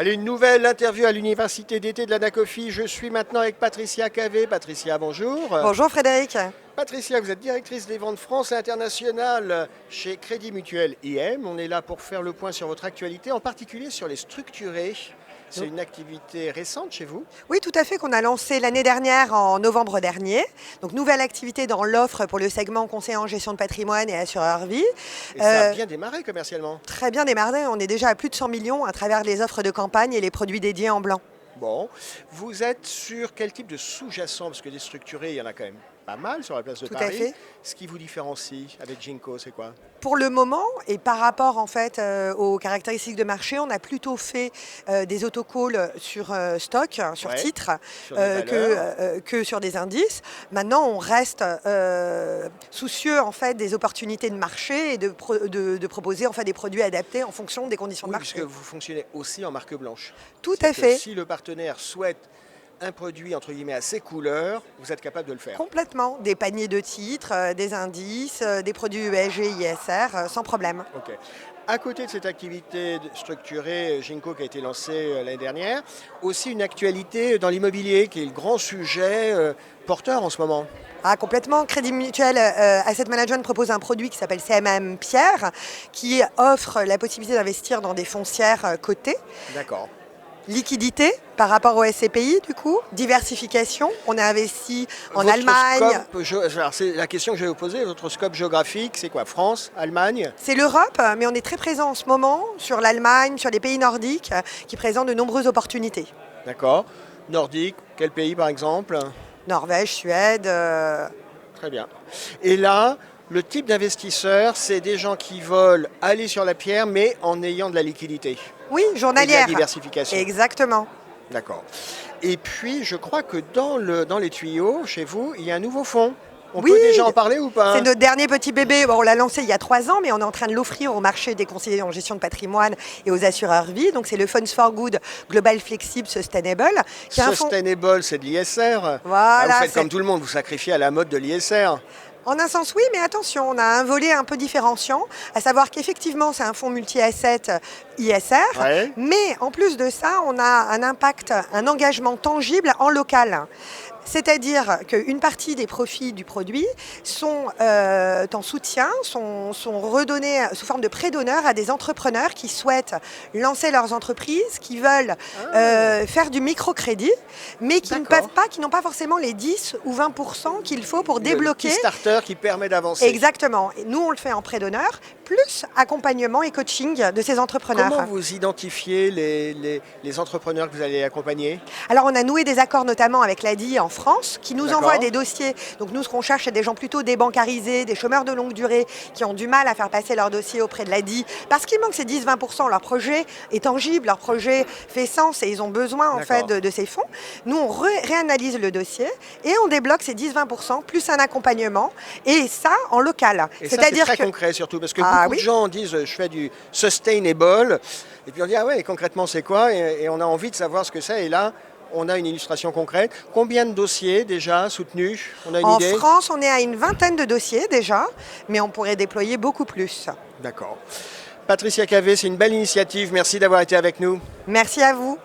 Allez, une nouvelle interview à l'université d'été de l'Anacofi. Je suis maintenant avec Patricia Cavé. Patricia, bonjour. Bonjour Frédéric. Patricia, vous êtes directrice des ventes France et internationales chez Crédit Mutuel IM. On est là pour faire le point sur votre actualité, en particulier sur les structurés. C'est une activité récente chez vous? Oui, tout à fait, qu'on a lancé l'année dernière, en novembre dernier. Donc, nouvelle activité dans l'offre pour le segment conseiller en gestion de patrimoine et assureur vie. Et ça a bien démarré commercialement? Très bien démarré. On est déjà à plus de 100 millions à travers les offres de campagne et les produits dédiés en blanc. Bon, vous êtes sur quel type de sous-jacent? Parce que des structurés, il y en a quand même pas mal sur la place de Tout Paris. à fait. Ce qui vous différencie avec Ginko, c'est quoi? Pour le moment, et par rapport en fait aux caractéristiques de marché, on a plutôt fait des autocalls sur stock, sur Ouais, titre, sur des valeurs. que sur des indices. Maintenant, on reste soucieux en fait des opportunités de marché et de proposer en fait des produits adaptés en fonction des conditions Oui, de marché. puisque vous fonctionnez aussi en marque blanche. Tout C'est à que fait. si le partenaire souhaite un produit entre guillemets à ses couleurs, vous êtes capable de le faire. Complètement. Des paniers de titres, des indices, des produits ESG, ISR, sans problème. Ok. À côté de cette activité structurée, Ginko qui a été lancée l'année dernière, aussi une actualité dans l'immobilier qui est le grand sujet porteur en ce moment. Ah, complètement. Crédit Mutuel Asset Management propose un produit qui s'appelle CMM Pierre, qui offre la possibilité d'investir dans des foncières cotées. D'accord. Liquidité par rapport au SCPI, du coup, diversification. On a investi en Votre Allemagne. alors c'est la question que je vais vous poser. Votre scope géographique, c'est quoi? France, Allemagne? C'est l'Europe, mais on est très présent en ce moment sur l'Allemagne, sur les pays nordiques, qui présentent de nombreuses opportunités. D'accord. Nordique, quel pays par exemple? Norvège, Suède. Très bien. Et là, le type d'investisseur, c'est des gens qui veulent aller sur la pierre, mais en ayant de la liquidité. Oui, Et de journalière. la diversification. Exactement. D'accord. Et puis, je crois que dans les tuyaux, chez vous, il y a un nouveau fonds. On Oui, peut déjà en parler ou pas? c'est notre dernier petit bébé. Bon, on l'a lancé il y a 3 ans, mais on est en train de l'offrir au marché des conseillers en gestion de patrimoine et aux assureurs vie. Donc, c'est le Funds for Good Global Flexible Sustainable. Qui est un fonds... Sustainable, c'est de l'ISR. Voilà, vous faites c'est- comme tout le monde, vous sacrifiez à la mode de l'ISR. En un sens, oui, mais attention, on a un volet un peu différenciant, à savoir qu'effectivement, c'est un fonds multi-asset ISR, Ouais. mais en plus de ça, on a un impact, un engagement tangible en local. C'est-à-dire qu'une partie des profits du produit sont en soutien, sont redonnés sous forme de prêt d'honneur à des entrepreneurs qui souhaitent lancer leurs entreprises, qui veulent faire du microcrédit, mais qui ne D'accord. peuvent pas, qui n'ont pas forcément les 10 ou 20% qu'il faut pour débloquer. Le Kickstarter qui permet d'avancer. Exactement. Et nous, on le fait en prêt d'honneur, plus accompagnement et coaching de ces entrepreneurs. Comment vous identifiez les entrepreneurs que vous allez accompagner? Alors, on a noué des accords notamment avec l'ADI en France, qui nous D'accord. envoie des dossiers. Donc, nous, ce qu'on cherche, c'est des gens plutôt débancarisés, des chômeurs de longue durée, qui ont du mal à faire passer leur dossier auprès de l'ADI, parce qu'il manque ces 10-20%. Leur projet est tangible, leur projet fait sens et ils ont besoin, en fait, de ces fonds. Nous, on réanalyse le dossier et on débloque ces 10-20%, plus un accompagnement, et ça, en local. Et ça, c'est très concret surtout, parce que beaucoup de gens disent je fais du sustainable, et puis on dit ah ouais, concrètement c'est quoi, et on a envie de savoir ce que c'est, et là on a une illustration concrète. Combien de dossiers déjà soutenus? On a une idée? En France, on est à une vingtaine de dossiers déjà, mais on pourrait déployer beaucoup plus. D'accord. Patricia Cavé, c'est une belle initiative, merci d'avoir été avec nous. Merci à vous.